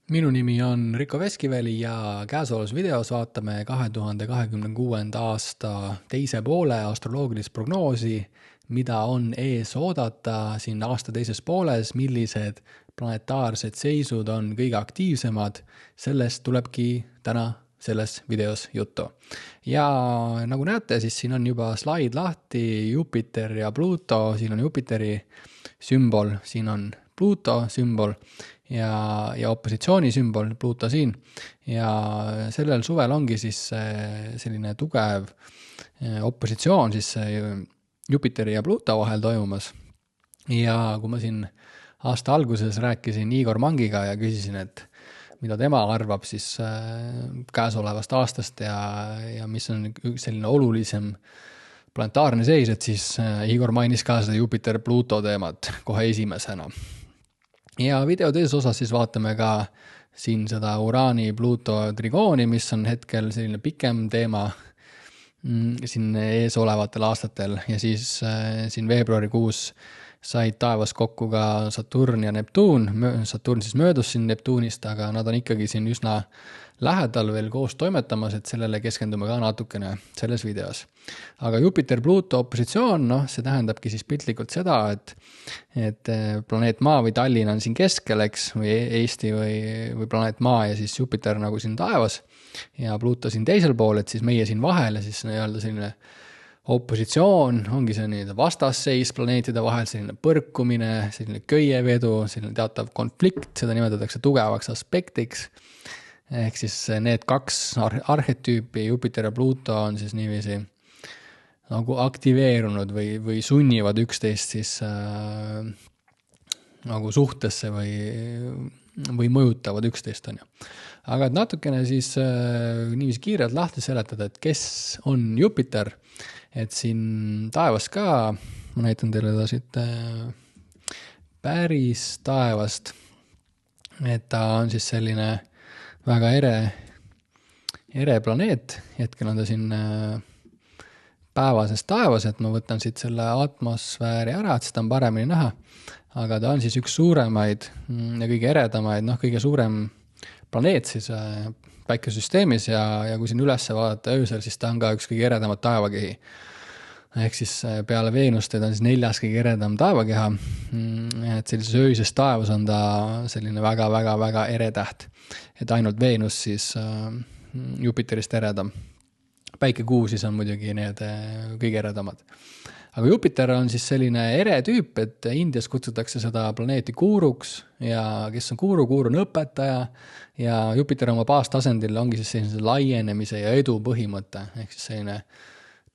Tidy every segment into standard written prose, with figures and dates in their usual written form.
Minu nimi on Riko Veskiväli ja käesolevas videos vaatame 2026. aasta teise poole astroloogilist prognoosi, mida on ees oodata siin aasta teises pooles, millised planetaarsed seisud on kõige aktiivsemad. Sellest tulebki täna selles videos juttu. Ja nagu näete, siis siin on juba slaid lahti, Jupiter ja Pluto, siin on Jupiteri sümbol, siin on Pluto sümbol ja opositsiooni sümbol Pluto siin. Ja sellel suvel ongi siis selline tugev opositsioon siis Jupiteri ja Pluto vahel toimumas. Ja kui ma siin aasta alguses rääkisin Igor Mangiga ja küsisin, et mida tema arvab siis käesolevast aastast ja mis on selline olulisem planetaarne seis, et siis Igor mainis ka seda Jupiter-Pluto teemat kohe esimesena. Ja video teises osas siis vaatame ka siin seda Uraani-Pluto trigooni, mis on hetkel selline pikem teema siin ees olevatel aastatel ja siis siin veebruarikuus said taevas kokku ka Saturn ja Neptuun. Saturn siis möödus siin Neptuunist, aga nad on ikkagi siin üsna lähedal veel koos toimetamas, et sellele keskendume ka natukene selles videos. Aga Jupiter-Pluto opositsioon, see tähendabki siis piltlikult seda, et planeet Maa või Tallinn on siin keskel, eks, või Eesti või planeet Maa ja siis Jupiter nagu siin taevas ja Pluto siin teisel pool, et siis meie siin vahel ja siis nii-öelda selline opositsioon ongi see nii vastasseis planeetide vahel, selline põrkumine, selline köievedu, selline teatav konflikt, seda nimetatakse tugevaks aspektiks. Ehk siis need kaks arhetüüpi, Jupiter ja Pluto, on siis niiviisi nagu aktiveerunud või sunnivad üksteist siis nagu suhtesse või mõjutavad üksteist, on ju. Aga et natukene siis niiviisi kiirelt lahti seletada, et kes on Jupiter, et siin taevas ka, ma näitan teile ta siit päris taevast, et ta on siis selline väga ere planeet, hetkel on ta siin päevases taevas, et ma võtan siit selle atmosfääri ära, et seda on paremini näha, aga ta on siis üks suuremaid ja kõige eredamaid, kõige suurem planeet siis päikesesüsteemis ja kui siin üles vaadata öösel, siis ta on ka üks kõige eredamat taevakehi. Ehk siis peale Veenust ta on siis 4. kõige eredam taevakeha, et sellises öises taevas on ta selline väga ere täht, et ainult Veenus siis Jupiterist eredam. Päike Kuu siis on muidugi need kõige eredamad. Aga Jupiter on siis selline ere tüüp, et Indias kutsutakse seda planeeti Guruks ja kes on Guru on õpetaja ja Jupiter oma baastasandil ongi siis sellise laienemise ja edu põhimõte, ehk siis selline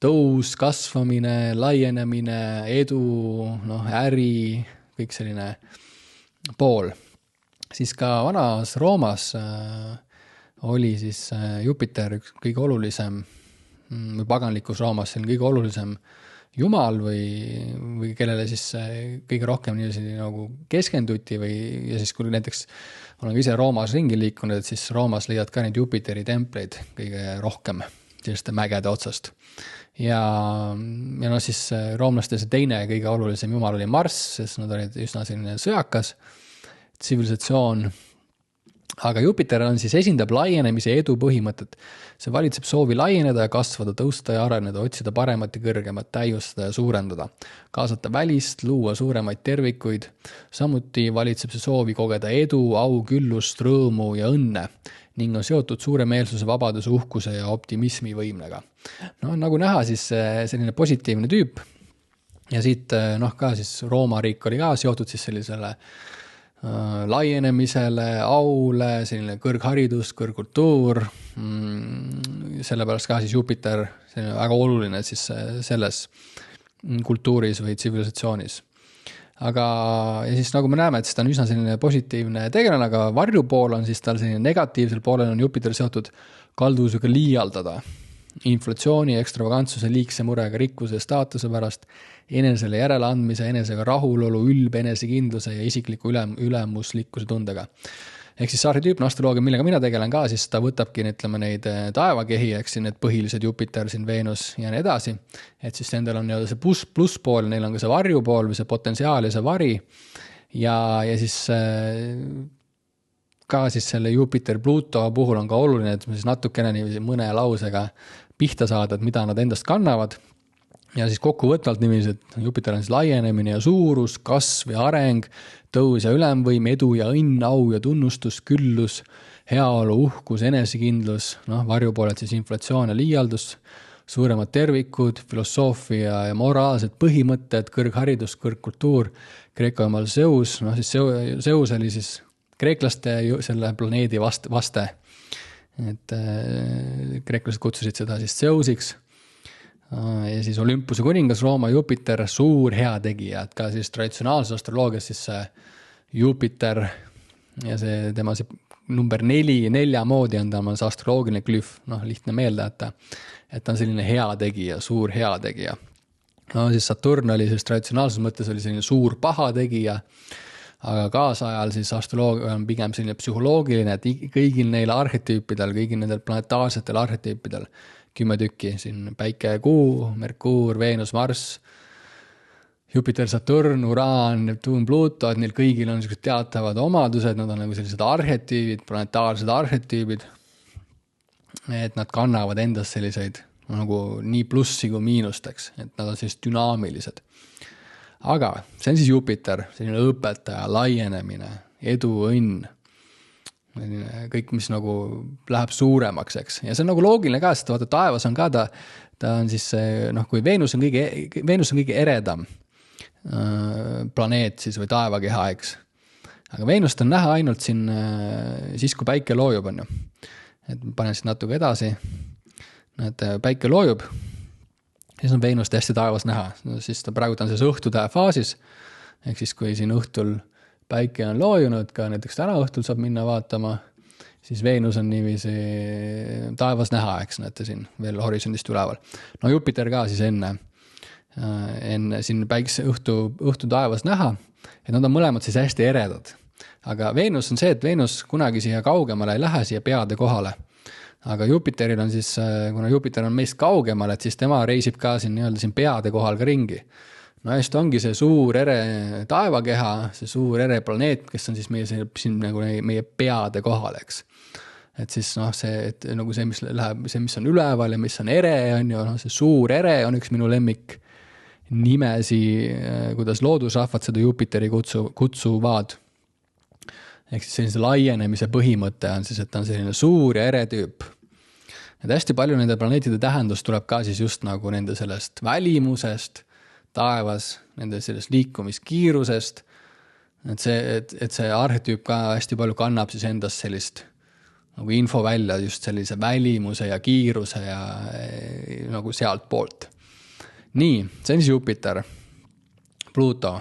tõus, kasvamine, laienemine, edu, äri, kõik selline pool. Siis ka vanas Roomas oli siis Jupiter üks kõige olulisem, või paganlikus Roomas see on kõige olulisem jumal või kellele siis kõige rohkem nagu keskenduti ja siis kui näiteks olen ka ise Roomas ringi liikunud, et siis Roomas leiad ka neid Jupiteri templeid kõige rohkem selliste mägede otsast. Ja siis roomlaste see teine kõige olulisem jumal oli Marss, sest nad olid üsna selline sõjakas tsivilisatsioon. Aga Jupiter on siis esindab laienemise edu põhimõtet. See valitseb soovi laieneda ja kasvada, tõusta ja areneda, otsida paremat ja kõrgemat, täiustada ja suurendada, kaasata välist, luua suuremaid tervikuid. Samuti valitseb see soovi kogeda edu, au, küllust, rõõmu ja õnne ning on seotud suuremeelsuse, vabaduse, uhkuse ja optimismi võimlega. Nagu näha, siis selline positiivne tüüp ja siit ka siis Rooma riik oli ka seotud siis sellisele laienemisele, aule, selline kõrgharidus, kõrgkultuur, sellepärast ka siis Jupiter selline väga oluline siis selles kultuuris või tsivilisatsioonis. Aga ja siis nagu me näeme, et ta on üsna selline positiivne tegelane, aga varjupool on siis tal selline negatiivsel poolel on Jupiter seotud kalduvusega liialdada. Inflatsiooni, ekstravagantsuse, liigse murega rikkuse ja staatuse pärast, enesele järeleandmise, enesega rahulolu, ülbe enesekindluse ja isikliku ülemuslikkuse tundega. Ehk siis arhetüüpne astroloogia, millega mina tegelen ka, siis ta võtabki neid taevakehi, eks siin need põhilised Jupiter, siin Veenus ja nii edasi. Et siis nendel on see plusspool, neil on ka see varjupool või see potentsiaal ja see vari. Ja siis ka siis selle Jupiter-Pluto puhul on ka oluline, et siis natukene niiviisi mõne lausega pihta saada, et mida nad endast kannavad. Ja siis kokkuvõtvalt niiviisi, et Jupiter on siis laienemine ja suurus, kasv ja areng, tõus ja ülemvõim, edu ja õnn, au ja tunnustus, küllus, heaolu, uhkus, enesekindlus, varjupooled siis inflatsioon ja liialdus, suuremad tervikud, filosoofia ja moraalsed põhimõtted, kõrgharidus, kõrgkultuur, Kreeka jumal Zeus, siis Zeus oli siis kreeklaste selle planeedi vaste. Et kreeklased kutsusid seda siis Zeusiks. Ja siis Olympuse kuningas Rooma Jupiter, suur heategija, et ka siis traditsionaalses astroloogias siis see Jupiter ja see tema see number 4 moodi on ta see astroloogiline glüf, lihtne meelde, et ta on selline heategija, suur heategija. Siis Saturn oli siis traditsionaalses mõttes oli selline suur pahategija, aga kaasajal siis astroloogia on pigem selline psühholoogiline, et kõigil neil arhetüüpidel, kõigil nendel planetaarsetel arhetüüpidel 10 tükki, siin Päike ja Kuu, Merkuur, Veenus, Marss, Jupiter, Saturn, Uraan, Neptuun, Pluto, et neil kõigil on sellised teatavad omadused, nad on nagu sellised arhetüübid, planetaarsed arhetüübid, et nad kannavad endas selliseid nagu nii plussi kui miinusteks, et nad on sellised dünaamilised. Aga see on siis Jupiter, selline õpetaja, laienemine, edu, õnn, kõik, mis nagu läheb suuremaks, eks. Ja see on nagu loogiline ka, sest vaata taevas on ka ta on siis, kui Veenus on kõige eredam planeet siis või taevakeha, eks. Aga Veenust on näha ainult siin siis, kui päike loojub, on ju. Et panen siis natuke edasi, et päike loojub, siis on Veenust hästi taevas näha. Siis ta praegu on siis õhtutähe faasis, ehk siis kui siin õhtul päike on loojunud, ka näiteks täna õhtul saab minna vaatama, siis Veenus on niiviisi taevas näha, eks näete siin veel horisondist üleval. Jupiter ka siis enne siin päikse õhtu taevas näha, et nad on mõlemad siis hästi eredad. Aga Veenus on see, et Veenus kunagi siia kaugemale ei lähe siia peade kohale. Aga Jupiteril on siis, kuna Jupiter on meist kaugemal, et siis tema reisib ka siin nii-öelda siin peade kohal ka ringi. Just ongi see suur ere taevakeha, see suur ere planeet, kes on siis siin nagu meie peade kohal, eks. Et siis nagu see, mis on üleval ja mis on ere, on ju, see suur ere on üks minu lemmik nimesi, kuidas loodusrahvad seda Jupiteri kutsuvad. Ehk siis sellise laienemise põhimõte on siis, et ta on selline suur ja ere tüüp. Et hästi palju nende planeetide tähendus tuleb ka siis just nagu nende sellest välimusest, taevas, nende sellest liikumiskiirusest, et see arhetüüp ka hästi palju kannab siis endast sellist nagu info välja just sellise välimuse ja kiiruse ja nagu sealt poolt. Nii, see on siis Jupiter, Pluto.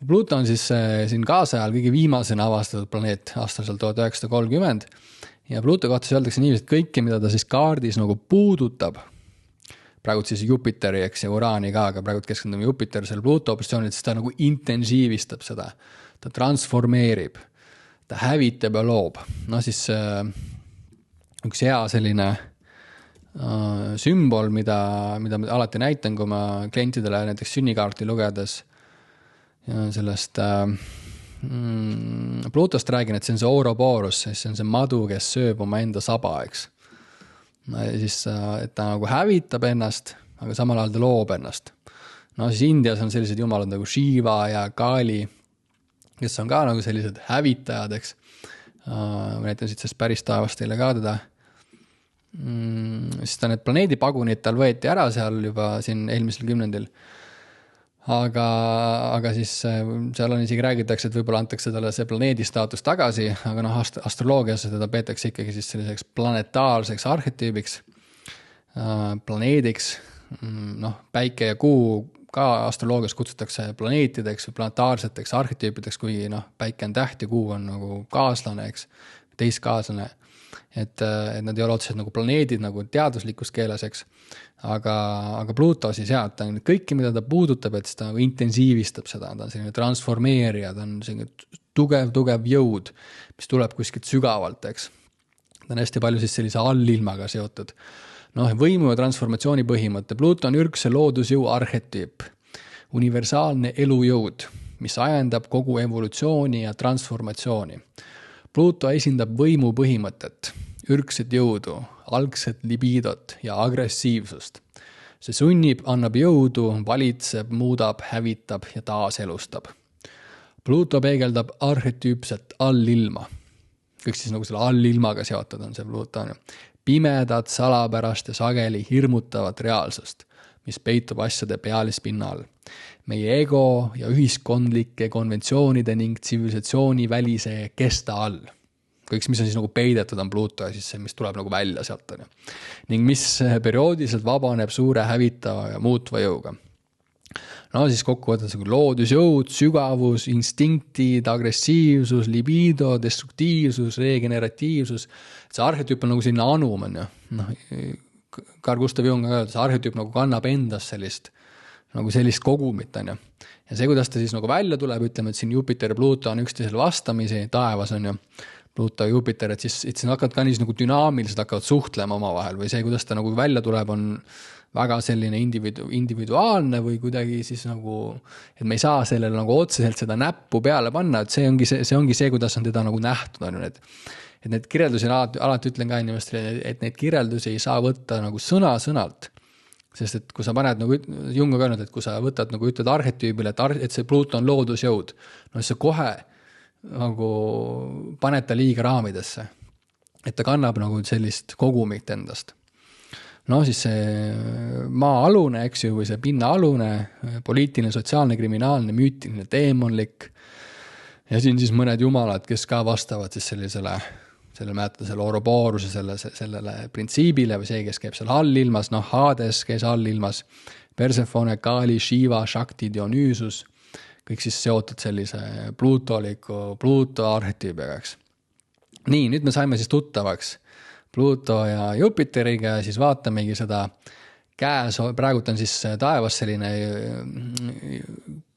Pluto on siis siin kaasajal kõige viimasena avastatud planeet aastal 1930 ja Pluto kohta öeldakse nii, et kõike, mida ta siis kaardis nagu puudutab, praegu siis Jupiteri, eks, ja Uraani ka, aga praegu keskendume Jupiter selle Pluto operatsioonid, siis ta nagu intensiivistab seda. Ta transformeerib, ta hävitab ja loob. Siis üks hea selline sümbol, mida ma alati näitan, kui ma klientidele näiteks sünnikaarti lugedes sellest Plutost räägin, et see on see Ouroboros, see on see madu, kes sööb oma enda saba, eks. Siis, et ta nagu hävitab ennast, aga samal ajal ta loob ennast. Siis Indias on sellised jumalad nagu Shiva ja Kali, kes on ka nagu sellised hävitajad, eks. Ma näitan siit sellest päris taevast teile ka teda. Siis ta need planeedipagunid tal võeti ära seal juba siin eelmisel kümnendil. Aga siis seal on isegi räägitakse, et võib-olla antakse talle see planeedi staatus tagasi, aga astroloogias teda peetakse ikkagi siis selliseks planetaarseks arhetüübiks, planeediks, päike ja kuu ka astroloogias kutsutakse planeetideks või planetaarseteks arhetüüpideks, kui päike on täht ja kuu on nagu kaaslane, eks, teistkaaslane, et nad ei ole otseselt nagu planeedid nagu teaduslikus keeles, eks. Aga Pluto siis ta on kõike, mida ta puudutab, et siis ta nagu intensiivistab seda, ta on selline transformeerija, ta on selline tugev jõud, mis tuleb kuskilt sügavalt, eks. Ta on hästi palju siis sellise allilmaga seotud. Võimu ja transformatsiooni põhimõte. Pluto on ürgse loodusjõu arhetüüp, universaalne elujõud, mis ajendab kogu evolutsiooni ja transformatsiooni. Pluto esindab võimu põhimõtet, ürgset jõudu, algset libiidot ja agressiivsust. See sunnib, annab jõudu, valitseb, muudab, hävitab ja taaselustab. Pluto peegeldab arhetüüpset allilma. Kõik siis nagu selle allilmaga seotud on see Pluto. Pimedat, salapärast ja sageli hirmutavat reaalsust, mis peitub asjade pealispinna all. Meie ego ja ühiskondlike konventsioonide ning tsivilisatsiooni välise kesta all. Kõik, mis on siis nagu peidetud, on Pluto ja siis see, mis tuleb nagu välja sealt. Ning mis perioodiliselt vabaneb suure hävitava ja muutva jõuga. No siis kokkuvõttes loodusjõud, sügavus, instinktid, agressiivsus, libido, destruktiivsus, regeneratiivsus. See arhetüüp on nagu selline anum, on ju. Carl Gustav Jung on öelnud, see arhetüüp nagu kannab endas sellist kogumit, on ju. Ja see, kuidas ta siis nagu välja tuleb, ütleme, et siin Jupiter ja Pluto on üksteisel vastamisi taevas, on ju. Pluto ja Jupiter, et siis hakkavad ka nii nagu dünaamiliselt hakkavad suhtlema omavahel või see, kuidas ta nagu välja tuleb, on väga selline individuaalne või kuidagi siis nagu, et me ei saa sellele nagu otseselt seda näppu peale panna, et see ongi see, kuidas on teda nagu nähtud, on ju, et need kirjeldusi alati ütlen ka inimestele, et neid kirjeldusi ei saa võtta nagu sõna-sõnalt, sest et kui sa paned, nagu Jung on öelnud, et kui sa võtad nagu ütled arhetüübile, et see Pluto on loodusjõud, no siis sa kohe nagu paned ta liiga raamidesse, et ta kannab nagu sellist kogumit endast. No siis see maa-alune, eks ju, või see pinna-alune, poliitiline, sotsiaalne, kriminaalne, müütiline, teemonlik ja siin siis mõned jumalad, kes ka vastavad siis sellisele Ouroboruse, sellele printsiibile või see, kes käib seal allilmas, Hades käis allilmas, Persephone, Kali, Shiva, Shakti, Dionysus, kõik siis seotud sellise Pluto arhetüübiga, eks. Nii, nüüd me saime siis tuttavaks Pluto ja Jupiteriga ja siis vaatamegi seda praegult on siis taevas selline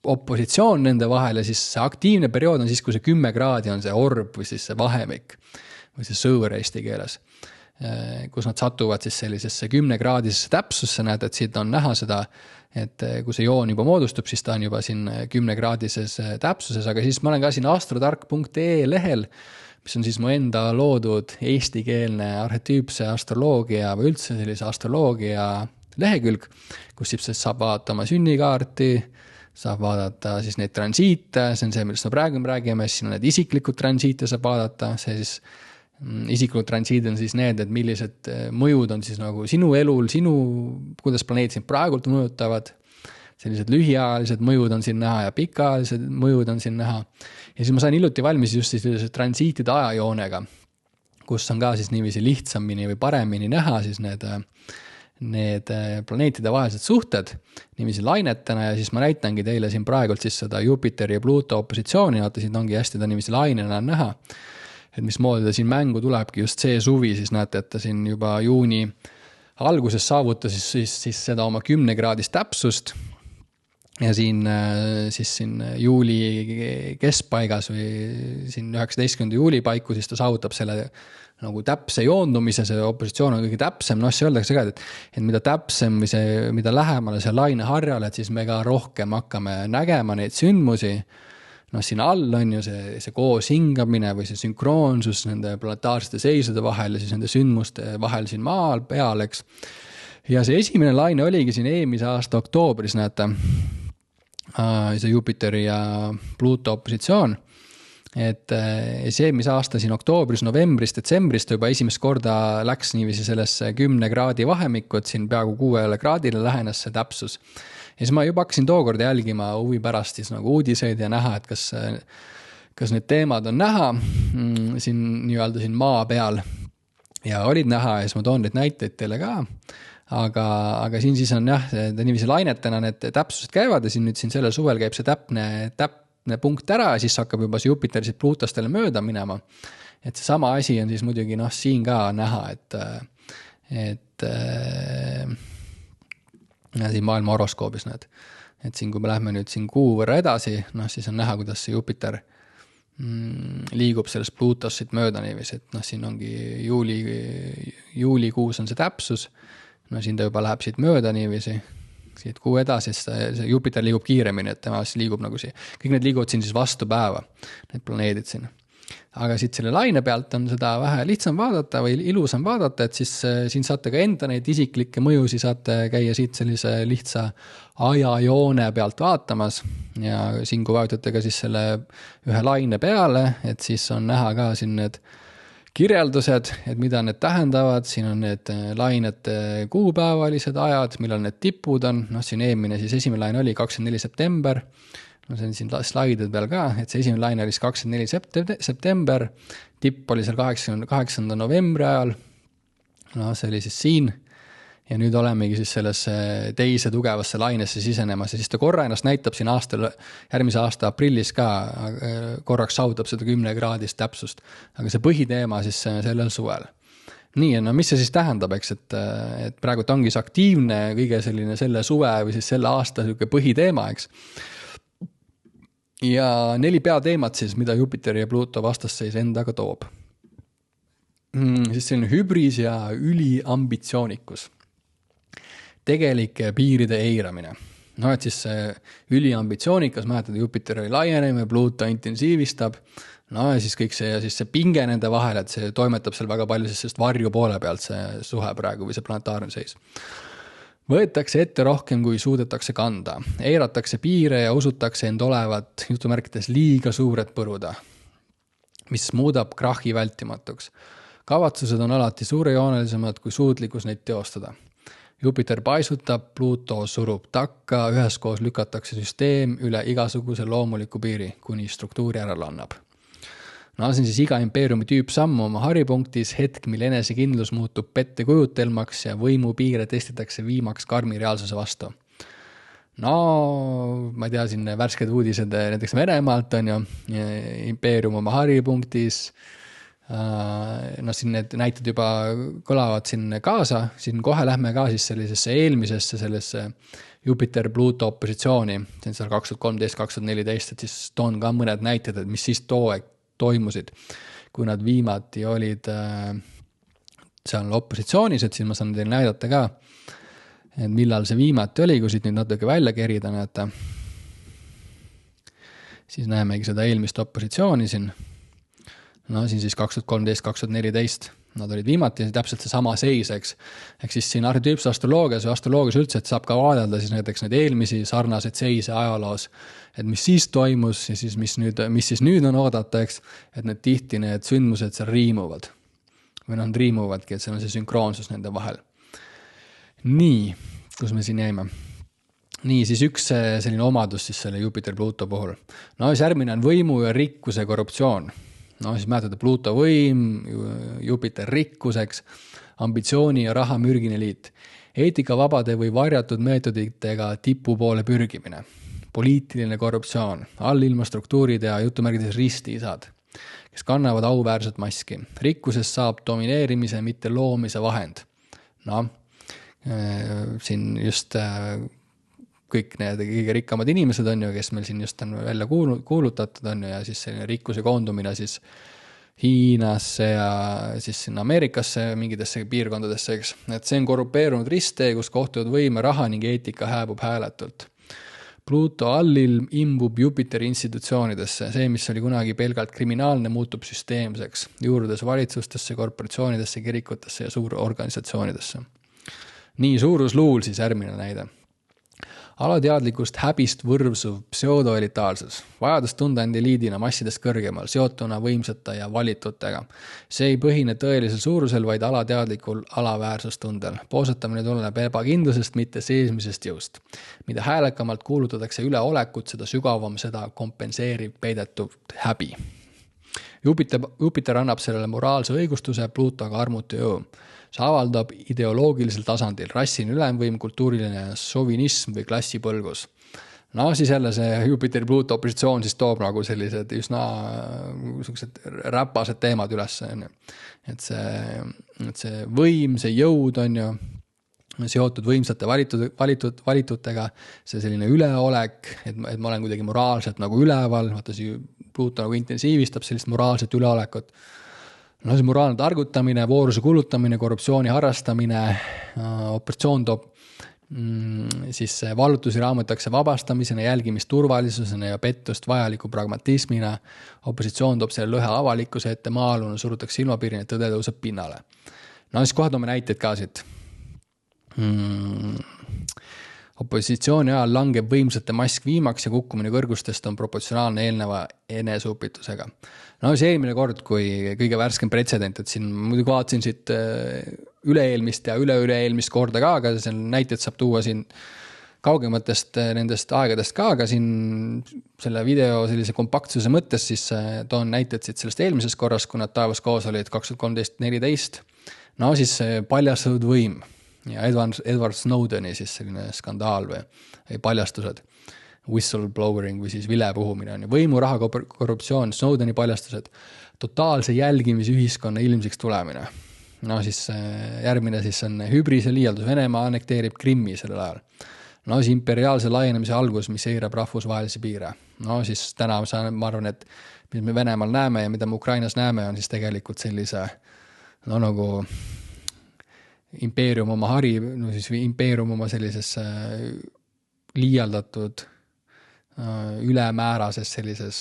opositsioon nende vahel ja siis see aktiivne periood on siis, kui see 10 kraadi on see orb või siis see vahemik või see sõõr eesti keeles, kus nad satuvad siis sellisesse 10-kraadisesse täpsusse, näed, et siit on näha seda, et kui see joon juba moodustub, siis ta on juba siin 10-kraadises täpsuses, aga siis ma olen ka siin astrotark.ee lehel, mis on siis mu enda loodud eestikeelne arhetüüpse astroloogia või üldse sellise astroloogia lehekülg, kus siis saab vaadata oma sünnikaarti, saab vaadata siis neid transiite, see on see, millest me praegu räägime, siis on need isiklikud transiite saab vaadata, see siis isiklikud transiidid on siis need, et millised mõjud on siis nagu sinu elul, kuidas planeet sind praegult mõjutavad, sellised lühiajalised mõjud on siin näha ja pikaajalised mõjud on siin näha. Ja siis ma sain hiljuti valmis just siis transiitide ajajoonega, kus on ka siis niiviisi lihtsamini või paremini näha siis need planeetide vahelised suhted niiviisi lainetena ja siis ma näitangi teile siin praegult siis seda Jupiteri ja Pluto opositsiooni, vaata siin ongi hästi ta niiviisi lainena näha, et mismoodi ta siin mängu tulebki just see suvi, siis näete, et ta siin juba juuni alguses saavutas siis seda oma 10-kraadist täpsust ja siin juuli keskpaigas või siin 19. juuli paiku, siis ta saavutab selle nagu täpse joondumise, see opositsioon on kõige täpsem, see öeldakse ka, et mida täpsem või mida lähemale see laineharjale, et siis me ka rohkem hakkame nägema neid sündmusi, siin all on ju see koos hingamine või see sünkroonsus nende planetaarsete seisude vahel ja siis nende sündmuste vahel siin maal peal, eks. Ja see esimene laine oligi siin eelmise aasta oktoobris, näete, see Jupiteri ja Pluto opositsioon, et see eelmise aasta siin oktoobris, novembris, detsembris ta juba esimest korda läks niiviisi sellesse 10 kraadi vahemikku, et siin peaaegu 6 kraadile lähenes see täpsus. Ja siis ma juba hakkasin tookord jälgima huvi pärast siis nagu uudiseid ja näha, et kas need teemad on näha siin nii-öelda siin maa peal ja olid näha ja siis ma toon neid näiteid teile ka, aga siin siis on jah, niiviisi lainetena need täpsused käivad ja siin nüüd siin sellel suvel käib see täpne punkt ära ja siis hakkab juba see Jupiter siit Plutostele mööda minema. Et see sama asi on siis muidugi siin ka näha, et ja siin maailma horoskoobis näed, et siin kui me lähme nüüd siin kuu võrra edasi, siis on näha, kuidas see Jupiter liigub sellest Plutost siit mööda niiviisi, et siin ongi juulikuus on see täpsus, siin ta juba läheb siit mööda niiviisi, siit kuu edasi, see Jupiter liigub kiiremini, et tema siis liigub nagu kõik need liiguvad siin siis vastu päeva, need planeedid siin. aga siit selle laine pealt on seda vähe lihtsam vaadata või ilusam vaadata, et siis siin saate ka enda neid isiklikke mõjusi saate käia siit sellise lihtsa ajajoone pealt vaatamas ja siin kui vajutate ka siis selle ühe laine peale, et siis on näha ka siin need kirjeldused, et mida need tähendavad, siin on need lainete kuupäevalised ajad, millal need tipud on, siin eelmine siis esimene laine oli 24. september, no see on siin slaidide peal ka, et see esimene laine oli 24. september, tipp oli seal 8. novembri ajal, see oli siis siin, ja nüüd olemegi siis sellesse teise tugevasse lainesse sisenemas ja siis ta korra ennast näitab siin järgmise aasta aprillis ka, korraks saavutab seda 10-kraadist täpsust, aga see põhiteema siis sellel suvel. Nii, no mis see siis tähendab, eks, et praegu ta ongi see aktiivne kõige selline selle suve või siis selle aasta põhiteema, eks. Ja 4 peateemat siis, mida Jupiter ja Pluto vastasseis endaga toob. Siis selline hübris ja üliambitsioonikus. Tegelike piiride eiramine. Et siis üliambitsioonikas, mäletad, Jupiter oli laienem ja Pluto intensiivistab. Ja siis kõik see, ja siis see pinge nende vahel, et see toimetab seal väga palju sest varju poole pealt see suhe praegu või see planetaarne seis. Võetakse ette rohkem, kui suudetakse kanda. Eiratakse piire ja usutakse end olevat jutumärkides liiga suured põruda, mis muudab krahhi vältimatuks. Kavatsused on alati suurejoonelisemad, kui suutlikkus neid teostada. Jupiter paisutab, Pluto surub takka, üheskoos lükatakse süsteem üle igasuguse loomuliku piiri, kuni struktuuri ära lannab. See on siis iga impeeriumi tüüp sammu oma haripunktis, hetk, mil enesekindlus muutub pettekujutelmaks ja võimu piire testitakse viimaks karmi reaalsuse vastu. Ma ei tea, siin värsked uudised näiteks Venemaalt on ju, impeerium oma haripunktis, siin need näited juba kõlavad siin kaasa, siin kohe lähme ka siis sellisesse eelmisesse sellesse Jupiter-Pluto opositsiooni, see on seal 2013-2014, et siis toon ka mõned näited, et mis siis toimusid, kui nad viimati olid seal opositsioonis, et siis ma saan teile näidata ka, et millal see viimati oli, kui siit nüüd natuke välja kerida, näete. Siis näemegi seda eelmist opositsiooni siin. Siin siis 2013-2014 nad olid viimati täpselt see sama seis, eks. Ehk siis siin arhetüüpse astroloogias või astroloogias üldse, et saab ka vaadelda siis näiteks neid eelmisi sarnaseid seise ajaloos, et mis siis toimus ja siis mis siis nüüd on oodata, eks, et need tihti need sündmused seal riimuvad. Või nad riimuvadki, et see on see sünkroonsus nende vahel. Nii, kus me siin jäime? Nii, siis üks selline omadus siis selle Jupiter-Pluto puhul. Siis järgmine on võimu ja rikkuse korruptsioon. Siis mäletada Pluto võim, Jupiter rikkuseks, ambitsiooni ja raha mürgine liit, eetika vabade või varjatud meetoditega tipu poole pürgimine, poliitiline korruptsioon, allilma struktuurid ja jutumärgides ristiisad, kes kannavad auväärset maski. Rikkusest saab domineerimise, mitte loomise vahend. Siin just kõik need kõige rikkamad inimesed on ju, kes meil siin just on välja kuulutatud on ju, ja siis selline rikkuse koondumine siis Hiinasse ja siis sinna Ameerikasse mingitesse piirkondadesse, eks. Et see on korrupeerunud risttee, kus kohtuvad võime, raha ning eetika hääbub hääletult. Pluto allilm imbub Jupiteri institutsioonidesse, see, mis oli kunagi pelgalt kriminaalne, muutub süsteemseks, juurdudes valitsustesse, korporatsioonidesse, kirikutesse ja suurorganisatsioonidesse. Nii, suurusluul siis järgmine näide. Alateadlikust häbist võrvsuv pseudoelitaarsus, vajadus tunda end eliidina massidest kõrgemal, seotuna võimsate ja valitutega. See ei põhine tõelisel suurusel, vaid alateadlikul alaväärsustundel. Poosetamine tuleneb ebakindlusest, mitte seesmisest jõust. Mida häälekamalt kuulutatakse üle olekut, seda sügavam seda kompenseerib peidetud häbi. Jupiter annab sellele moraalse õigustuse, Plutoga armuti jõu. See avaldab ideoloogilisel tasandil rassin ülemvõim, kultuuriline sovinism või klassipõlgus. Siis jälle see Jupiter-Pluto opositsioon siis toob nagu sellised üsna räpased teemad üles. Et see võim, see jõud on ju seotud võimsate valitutega, see selline üleolek, et ma olen kuidagi moraalselt nagu üleval, vaata see Pluto nagu intensiivistab sellist moraalset üleolekut. See moraalne targutamine, vooruse kulutamine, korruptsiooni harrastamine, operatsioon toob siis vallutusi raamatutakse vabastamisena, jälgimisturvalisusena ja pettust vajaliku pragmatismina. Opositsioon toob selle lõhe avalikkuse ette, maaluna surutakse silmapiirini, tõde tõuseb pinnale. No siis kohe toome näiteid ka siit. Opositsiooni ajal langeb võimsate mask viimaks ja kukkumine kõrgustest on proportsionaalne eelneva eneseupitusega. No see eelmine kord, kui kõige värskem pretsedent, et siin muidugi vaatasin siit üle-eelmist ja üle-eelmist korda ka, aga seal näited saab tuua siin kaugematest nendest aegadest ka, aga siin selle video sellise kompaktsuse mõttes siis toon näited siit sellest eelmisest korrast, kui nad taevas koos olid 2013-14. No siis paljastatud võim ja Edward Snowdeni siis selline skandaal või paljastused, whistleblowering või siis vilepuhumine on. Võimu, raha, korruptsioon, Snowdeni paljastused, totaalse jälgimisühiskonna ilmsiks tulemine. No siis järgmine siis on hübrise liialdus, Venemaa annekteerib Krimmi sellel ajal. No siis imperiaalse laienemise algus, mis eirab rahvusvahelisi piire. No siis täna ma arvan, et mis me Venemaal näeme ja mida me Ukrainas näeme, on siis tegelikult sellise nagu impeerium oma impeerium oma sellises liialdatud ülemäärases sellises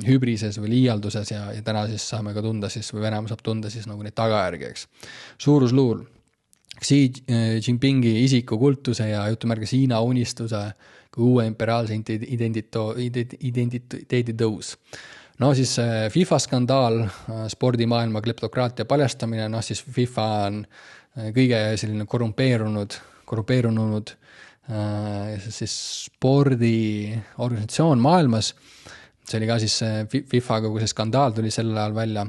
hübrises või liialduses ja täna siis saame ka tunda siis, või Venemaa saab tunda siis nagu neid tagajärgi, eks. Suurusluul, Xi Jinpingi isikukultuse ja jutumärgis Hiina unistuse kui uue imperiaalse identiteedi tõus. No siis FIFA skandaal, spordimaailma kleptokraatia paljastamine, no siis FIFA on kõige selline korrumpeerunud siis spordiorganisatsioon maailmas. See oli ka siis FIFA-ga, kui see skandaal tuli sel ajal välja.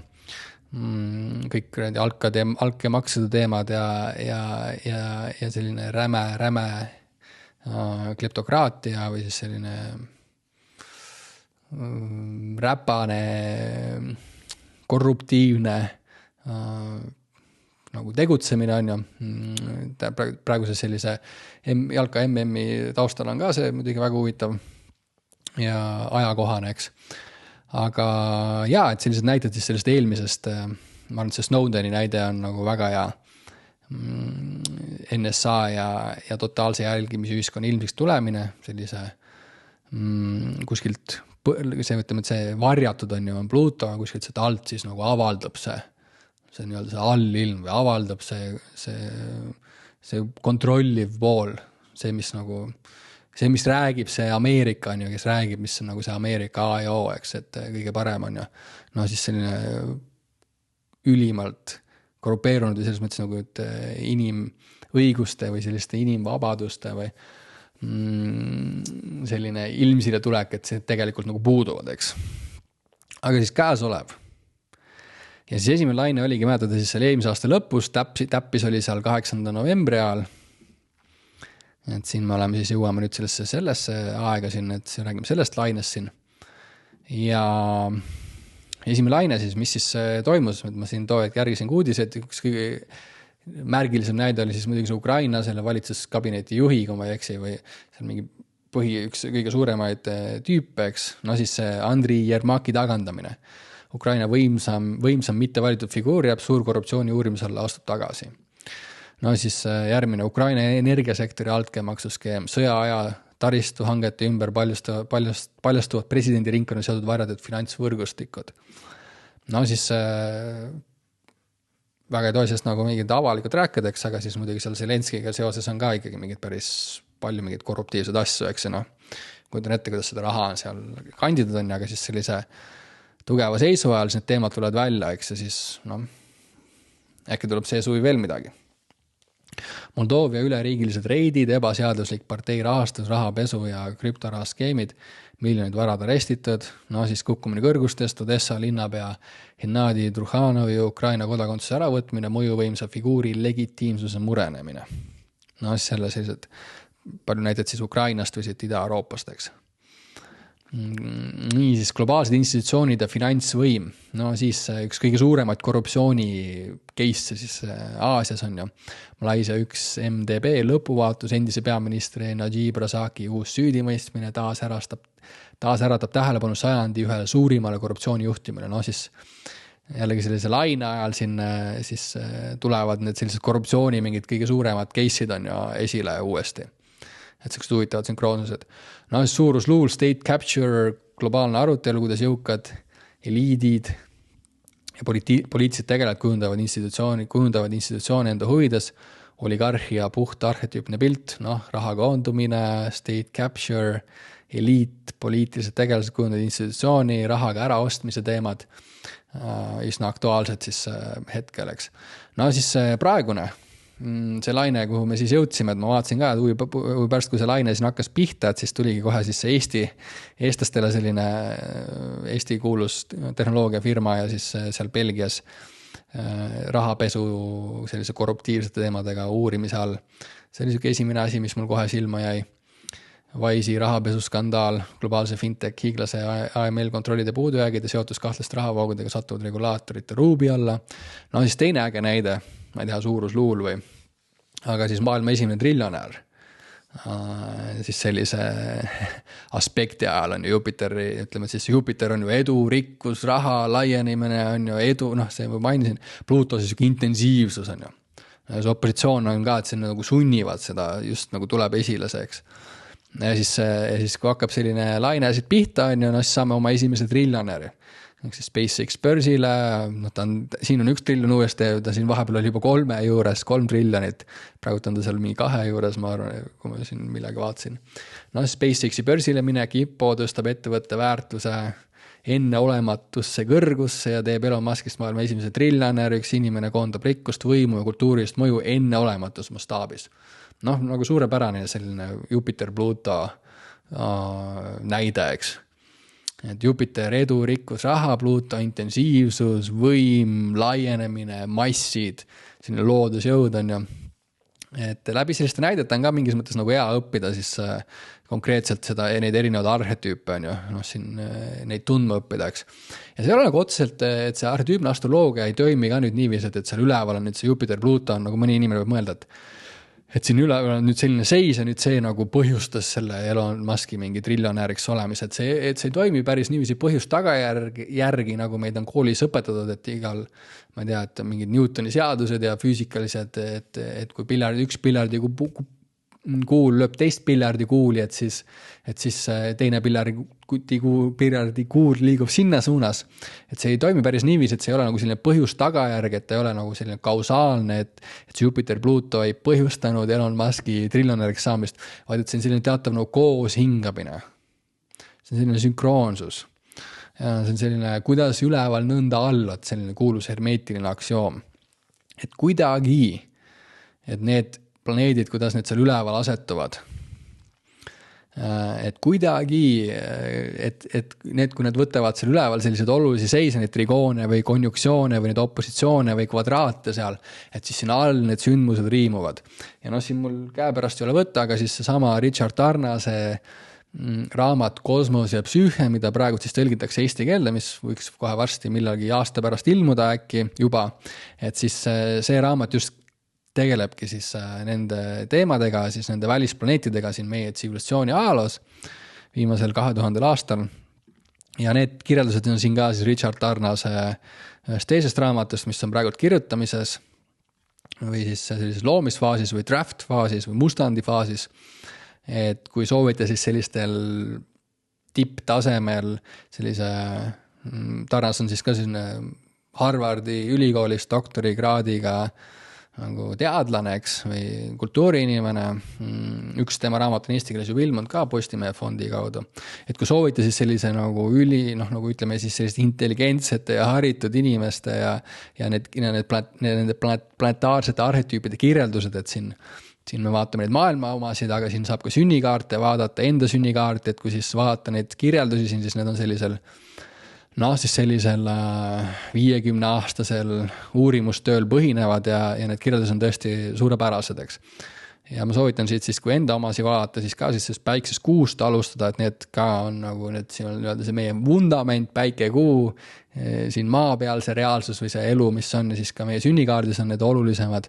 Kõik alkemaksude teemad ja selline räme kleptokraatia või siis selline räpane, korruptiivne nagu tegutsemine on ju. Praeguse sellise jalka MM-i taustal on ka see muidugi väga huvitav ja ajakohane, eks. Aga jaa, et sellised näited siis sellest eelmisest, ma arvan, et see Snowdeni näide on nagu väga hea. NSA ja totaalse jälgimisühiskonna ilmsiks tulemine, sellise kuskilt see, ütleme, et see varjatud on ju, on Pluto, kuskilt seda alt siis nagu avaldab see nii-öelda see allilm või avaldab see kontrolliv pool, see, mis räägib see Ameerika on ju, kes räägib, mis on nagu see Ameerika A ja O, eks, et kõige parem on ju. No siis selline ülimalt korrupeerunud ja selles mõttes nagu, et inimõiguste või selliste inimvabaduste või selline ilmsile tulek, et see tegelikult nagu puuduvad, eks. Aga siis käesolev. Ja siis esimene laine oligi, mäletada siis selle eelmise aasta lõpus, täppis oli seal 8. novembri ajal. Et siin me oleme siis jõuame nüüd sellesse aega siin, et räägime sellest lainest siin. Ja esimene laine siis, mis siis toimus, et ma siin järgisin uudised, üks kõige märgilisem näide oli siis muidugi see Ukraina selle valitsuskabineti juhi, kui ma ei eksi, või seal mingi üks kõige suuremaid tüüpe, eks. No siis see Andriy Yermaki tagandamine. Ukraina võimsam mitte valitud figuur jääb suur korruptsiooni uurimisel aastat tagasi. No siis järgmine Ukraina energiasektori altkäemaksuskeem, sõjaaja taristu hangete ümber paljastuvad presidendi ringkonna seotud varjatud finantsvõrgustikud. No siis väga ei tohi sest nagu mingid avalikud rääkida, eks, aga siis muidugi seal Zelenskiga seoses on ka ikkagi mingid päris palju mingeid korruptiivsed asju, eks, no. Kui ta on ette, kuidas seda raha on seal kanditud on, aga siis sellise tugeva seisu ajal need teemad tulevad välja, eks, ja siis äkki tuleb see suvi veel midagi. Moldoovia üleriigilised reidid, ebaseaduslik partei rahastus, rahapesu ja krüptorahaskeemid, miljonid varad arestitud, no siis kukkumine kõrgustest, Odessa linnapea Hennadi Trukanovi Ukraina kodakondsuse äravõtmine, mõjuvõimsa figuuri legitiimsuse murenemine. No siis selle sellised palju näited siis Ukrainast või siit Ida-Euroopast, eks. Nii siis globaalsed institutsioonid ja finantsvõim, no siis üks kõige suuremaid korruptsiooni case siis Aasias on ju. Malaisia üks MDB lõpuvaatus, endise peaministri Najib Razaki uus süüdimõistmine, taas äratab tähelepanu sajandi ühele suurimale korruptsiooni juhtimine, no siis jällegi sellise laine ajal siin siis tulevad need sellised korruptsiooni mingid kõige suuremad case'id on ju esile uuesti. Et sellised huvitavad sünkroonsused. No siis suurusluul, state capture, globaalne arutelu, kuidas jõukad, eliidid ja poliitilised tegelejad kujundavad institutsiooni enda huvides, oligarhia puht arhetüüpne pilt, raha koondumine, state capture, eliit, poliitilised tegelased kujundavad institutsiooni, rahaga äraostmise teemad, üsna aktuaalsed siis hetkel, eks. No siis praegune, see laine, kuhu me siis jõudsime, et ma vaatasin ka, et huvi pärast, kui see laine siin hakkas pihta, et siis tuligi kohe siis see eestlastele selline Eesti kuulus tehnoloogiafirma ja siis seal Belgias rahapesu sellise korruptiivsete teemadega uurimise all. See oli esimene asi, mis mul kohe silma jäi. Wise'i rahapesuskandaal, globaalse fintech, hiiglase AML kontrollide puudujäägid ja seotus kahtlast rahavoogudega satuvad regulaatorite ruubi alla. No siis teine äge näide, ma ei tea, suurusluul või, aga siis maailma esimene triljonär. Siis sellise aspekti ajal on ju Jupiteri, ütleme siis Jupiter on ju edu, rikkus, raha, laienemine on ju edu, see ma mainisin, Pluto siis intensiivsus on ju. See opositsioon on ka, et see nagu sunnivad seda, just nagu tuleb esile see, eks. Ja siis kui hakkab selline laine siit pihta, siis saame oma esimese triljonäri. Siis SpaceX börsile, siin on 1 triljon uuesti, ta siin vahepeal oli juba 3 juures, 3 triljonit. Praegu on ta seal mingi 2 juures, ma arvan, kui ma siin millegi vaatasin. SpaceXi börsile minek, IPO tõstab ettevõtte väärtuse enne olematusse kõrgusse ja teeb Elon Muskist maailma esimese triljonäri, üks inimene koondab rikkust, võimu ja kultuurilist mõju enne olematus mastaabis. Nagu suurepärane selline Jupiter-Pluto näide, eks. Et Jupiter, edu, rikkus, raha, Pluto, intensiivsus, võim, laienemine, massid, selline loodusjõud on ju. Et läbi selliste näidete on ka mingis mõttes nagu hea õppida siis konkreetselt neid erinevaid arhetüüpe on ju, siin neid tundma õppida, eks. Ja see ei ole nagu otseselt, et see arhetüüpne astroloogia ei toimi ka nüüd niiviisi, et seal üleval on nüüd see Jupiter-Pluto on, nagu mõni inimene võib mõelda, et siin üleval on nüüd selline seis ja nüüd see nagu põhjustas selle Elon Muski mingi triljonääriks olemise, et see ei toimi päris niiviisi põhjust tagajärgi, nagu meid on koolis õpetatud, et igal, ma ei tea, et mingid Newtoni seadused ja füüsikalised, et kui üks piljardi kuul lööb teist piljardi kuuli, et siis teine piljardi kuul liigub sinna suunas. Et see ei toimi päris niiviisi, et see ei ole nagu selline põhjus tagajärg, et ta ei ole nagu selline kausaalne, et see Jupiter-Pluto ei põhjustanud Elon Muski triljonäriks saamist, vaid et see on selline teatav nagu koos hingabine. See on selline sünkroonsus. Ja see on selline, kuidas üleval nõnda alla, et selline kuulus hermeetiline aktsioom. Et kuidagi, et need planeedid, kuidas need seal üleval asetuvad. Et kuidagi, et need, kui need võtavad seal üleval sellised olulisi seise, neid trigoone või konjuktsioone või neid opositsioone või kvadraate seal, et siis siin all need sündmused riimuvad. Ja siin mul käepärast ei ole võtta, aga siis seesama Richard Tarnase raamat Kosmos ja psüühe, mida praegu siis tõlgitakse eesti keelde, mis võiks kohe varsti millalgi aasta pärast ilmuda äkki juba, et siis see raamat just tegelebki siis nende teemadega, siis nende välisplaneetidega siin meie tsivilisatsiooni ajaloos viimasel 2000 aastal. Ja need kirjeldused on siin ka siis Richard Tarnase ühest teisest raamatust, mis on praegu kirjutamises või siis sellises loomisfaasis või draft-faasis või mustandifaasis. Et kui soovite siis sellistel tipptasemel sellise, Tarnas on siis ka selline Harvardi ülikoolis doktorikraadiga nagu teadlane, eks, või kultuuriinimene. Üks tema raamat on eesti keeles juba ilmunud ka Postimehe fondi kaudu. Et kui soovite siis sellise nagu nagu ütleme siis selliste intelligentsete ja haritud inimeste ja nende planetaarsete arhetüüpide kirjeldused, et siin me vaatame neid maailma omasid, aga siin saab ka sünnikaarte vaadata, enda sünnikaarte, et kui siis vaadata neid kirjeldusi siin, siis need on sellisel siis sellisel 50-aastasel uurimustööl põhinevad ja need kirjeldused on tõesti suurepärased, eks. Ja ma soovitan siit siis, kui enda omasi vaadata, siis ka siis päiksest kuust alustada, et need ka on nagu siin on öelda see meie vundament, päike, kuu, siin maa peal see reaalsus või see elu, mis on ja siis ka meie sünnikaardis on need olulisemad,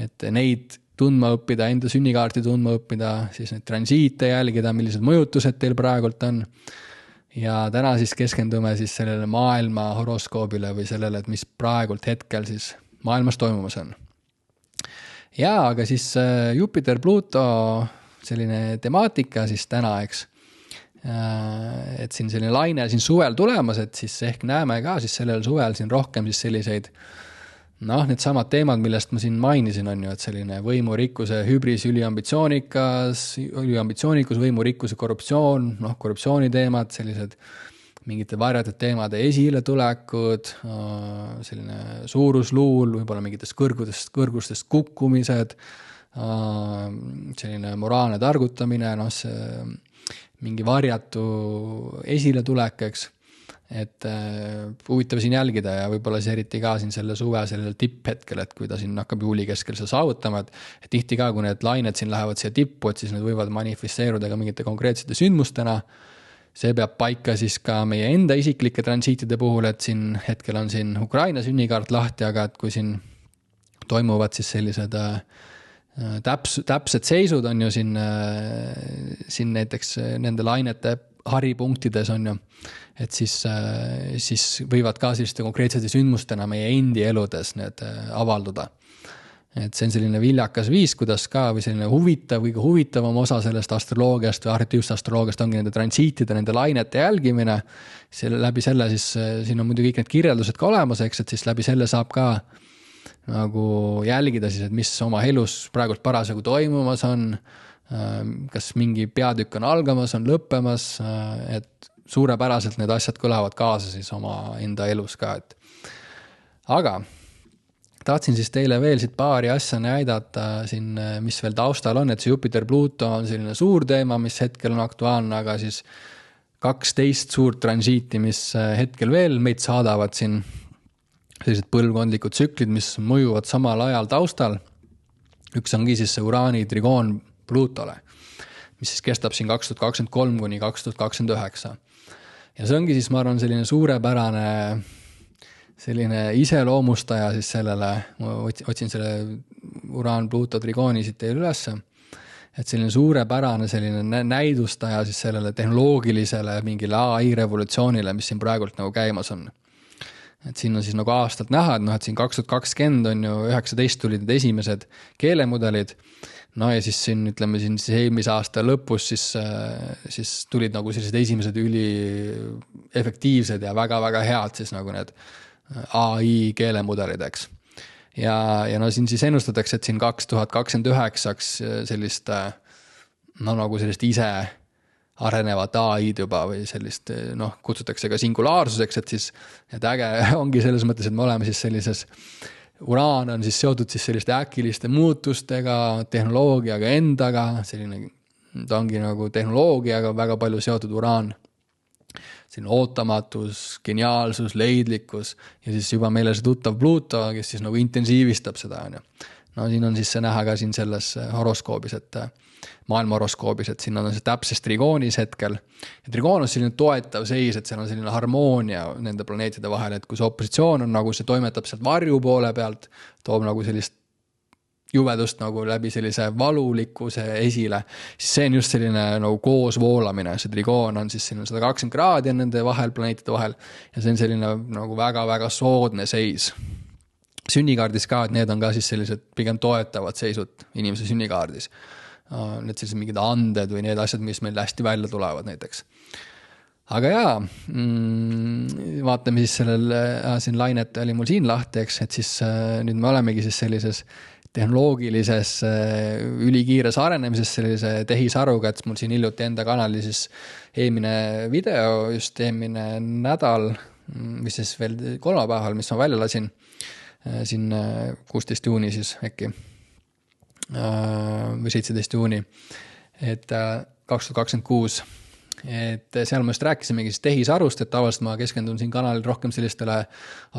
et neid tundma õppida, enda sünnikaarti tundma õppida, siis neid transiite jälgida, millised mõjutused teil praegult on. ja täna siis keskendume siis sellele maailma horoskoobile või sellele, et mis praegult hetkel siis maailmas toimumas on. Ja aga siis Jupiter, Pluto selline temaatika siis täna, eks. Et siin selline laine siin suvel tulemas, et siis ehk näeme ka siis sellel suvel siin rohkem siis selliseid need samad teemad, millest ma siin mainisin, on ju, et selline võimurikkuse hübris, üliambitsioonikus, võimurikkuse korruptsioon, korruptsiooniteemad, sellised mingite varjatud teemade esiletulekud, selline suurusluul, võib-olla mingitest kõrgustest kukkumised, selline moraalne targutamine, mingi varjatu esiletulek, eks. Et huvitav siin jälgida ja võib-olla see eriti ka siin selle suve sellel tipphetkel, et kui ta siin hakkab juuli keskel seda saavutama, et tihti ka, kui need lained siin lähevad siia tippu, et siis need võivad manifesteeruda ka mingite konkreetsete sündmustena. See peab paika siis ka meie enda isiklike transiitide puhul, et siin hetkel on siin Ukraina sünnikaart lahti, aga et kui siin toimuvad siis sellised täpsed seisud on ju siin näiteks nende lainete haripunktides on ju, et siis võivad ka selliste konkreetsete sündmustena meie endi eludes need avalduda. Et see on selline viljakas viis, kuidas ka või selline kõige huvitavam osa sellest astroloogiast või arhetüüvsest astroloogiast ongi nende transiitide, nende lainete jälgimine. Läbi selle siis siin on muidu kõik need kirjeldused ka olemas, eks, et siis läbi selle saab ka nagu jälgida siis, et mis oma elus praegult parasjagu toimumas on, kas mingi peatükk on algamas, on lõppemas, et suurepäraselt need asjad kõlavad kaasa siis oma enda elus ka. Aga tahtsin siis teile veel siit paari asja näidata siin, mis veel taustal on, et see Jupiter Pluto on selline suur teema, mis hetkel on aktuaalne, aga siis 12 suurt transiiti, mis hetkel veel meid saadavad siin, sellised põlvkondlikud tsüklid, mis mõjuvad samal ajal taustal. Üks ongi siis see Uraani trigoon Plutole, mis siis kestab siin 2023 kuni 2029. Ja see ongi siis, ma arvan, selline suurepärane selline iseloomustaja siis sellele, ma otsin selle Uraan-Pluto trigooni siit teile ülesse, et selline suurepärane selline näidustaja siis sellele tehnoloogilisele mingile AI revolutsioonile, mis siin praegult nagu käimas on. Et siin on siis nagu aastalt näha, et siin 2020 on ju 19 tulid need esimesed keelemudelid, ja siis siin ütleme siin siis eelmise aasta lõpus siis tulid nagu sellised esimesed üli efektiivsed ja väga-väga head siis nagu need AI keelemudelid, eks. Ja siin siis ennustatakse, et siin 2029 sellist nagu sellist ise arenevat AI-d juba või sellist, kutsutakse ka singulaarsuseks, et siis, et äge ongi selles mõttes, et me oleme siis sellises, Uraan on siis seotud siis selliste äkiliste muutustega, tehnoloogiaga endaga, selline, ta ongi nagu tehnoloogiaga väga palju seotud Uraan, selline ootamatus, geniaalsus, leidlikkus ja siis juba meile see tuttav Pluto, kes siis nagu intensiivistab seda, on ju. Siin on siis see näha ka siin selles horoskoobis, et maailma horoskoobis, et siin on see täpses trigoonis hetkel. Ja trigoon on selline toetav seis, et seal on selline harmoonia nende planeetide vahel, et kui see opositsioon on nagu see toimetab sealt varju poole pealt, toob nagu sellist juvedust nagu läbi sellise valulikkuse esile, siis see on just selline nagu koos voolamine, see trigoon on siis selline 120 kraadi on nende vahel, planeetide vahel ja see on selline nagu väga-väga soodne seis. Sünnikaardis ka, et need on ka siis sellised pigem toetavad seisud inimese sünnikaardis. Need sellised mingid anded või need asjad, mis meil hästi välja tulevad näiteks. Aga jaa, vaatame siis siin lainet oli mul siin lahti, eks, et siis nüüd me olemegi siis sellises tehnoloogilises ülikiires arenemises sellise tehisaruga, et mul siin hiljuti enda kanali siis eelmine video, just eelmine nädal, mis siis veel kolmapäeval, mis ma välja lasin, siin 16 juuni siis äkki või 17 juuni, et 2026, et seal ma just rääkisimegi siis tehisarust, et tavaliselt ma keskendun siin kanalil rohkem sellistele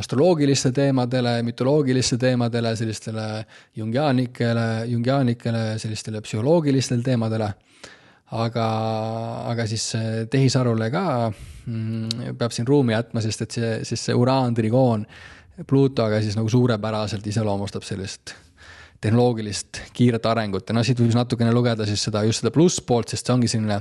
astroloogiliste teemadele, mütoloogiliste teemadele, sellistele jungiaanikele, sellistele psühholoogilistele teemadele, aga siis tehisarule ka peab siin ruumi jätma, sest et see Uraan trigoon Plutoga siis nagu suurepäraselt iseloomustab sellist tehnoloogilist kiiret arengut ja siit võib natukene lugeda siis just seda plusspoolt, sest see ongi selline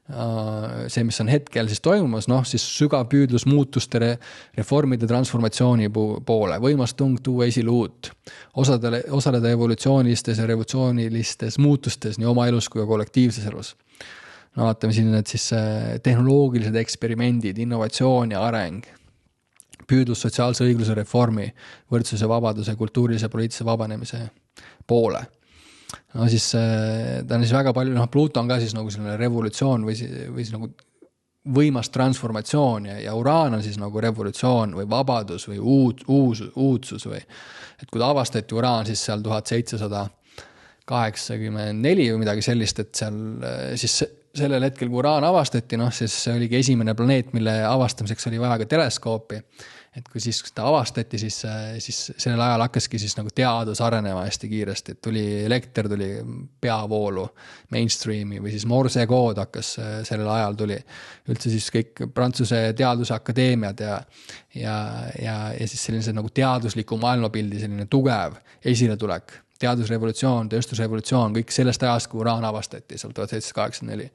see, mis on hetkel siis toimumas, siis sügav püüdlus muutuste, reformide transformatsiooni poole, võimas tung tuua esile uut, osaleda evolutsioonilistes ja revolutsioonilistes muutustes nii oma elus kui ka kollektiivses elus. Vaatame siin need siis tehnoloogilised eksperimendid, innovatsioon ja areng, püüdlus sotsiaalse õigluse reformi, võrdsuse, vabaduse, kultuurilise, poliitilise vabanemise poole. Siis ta on siis väga palju, Pluto on ka siis nagu selline revolutsioon või siis nagu võimas transformatsioon ja Uraan on siis nagu revolutsioon või vabadus või uudsus või, et kui ta avastati Uraan siis seal 1784 või midagi sellist, et seal siis sellel hetkel, kui Uraan avastati, siis see oligi esimene planeet, mille avastamiseks oli vaja ka teleskoopi. Et kui siis ta avastati, siis sellel ajal hakkaski siis nagu teadus arenema hästi kiiresti, et elekter tuli peavoolu, mainstreami või siis Morse kood hakkas sellel ajal tuli. Üldse siis kõik Prantsuse teaduse akadeemiad ja siis selline nagu teadusliku maailmapildi selline tugev esiletulek, teadusrevolutsioon, tööstusrevolutsioon, kõik sellest ajast, kui Uraan avastati seal 1784.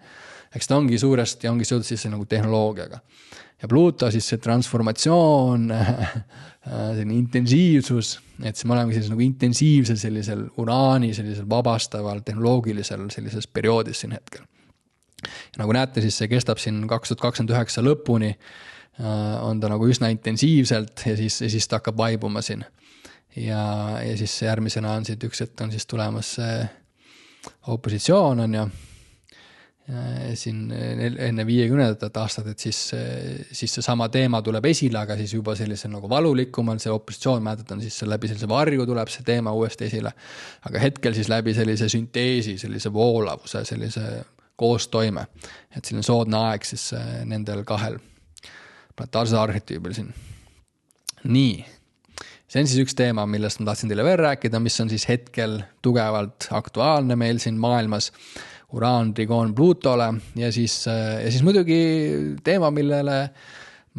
Eks ta ongi suuresti, ongi seotud siis nagu tehnoloogiaga. Ja Pluto siis see transformatsioon, selline intensiivsus, et me oleme siis nagu intensiivsel sellisel Uraani, sellisel vabastaval, tehnoloogilisel sellises perioodis siin hetkel. Ja nagu näete, siis see kestab siin 2029 lõpuni, on ta nagu üsna intensiivselt ja siis ta hakkab vaibuma siin. Ja siis järgmisena on siit üks hetk on siis tulemas opositsioon on ja siin enne 50. aastat, et siis see sama teema tuleb esile, aga siis juba sellise nagu valulikumalt, see opositsioon mäletat on siis läbi sellise varju tuleb see teema uuesti esile, aga hetkel siis läbi sellise sünteesi, sellise voolavuse, sellise koostoime, et selline soodne aeg siis nendel kahel planetaarsel arhetüübil siin. Nii, see on siis üks teema, millest ma tahtsin teile veel rääkida, mis on siis hetkel tugevalt aktuaalne meil siin maailmas, Uraan, Trigoon, Plutole ja siis muidugi teema, millele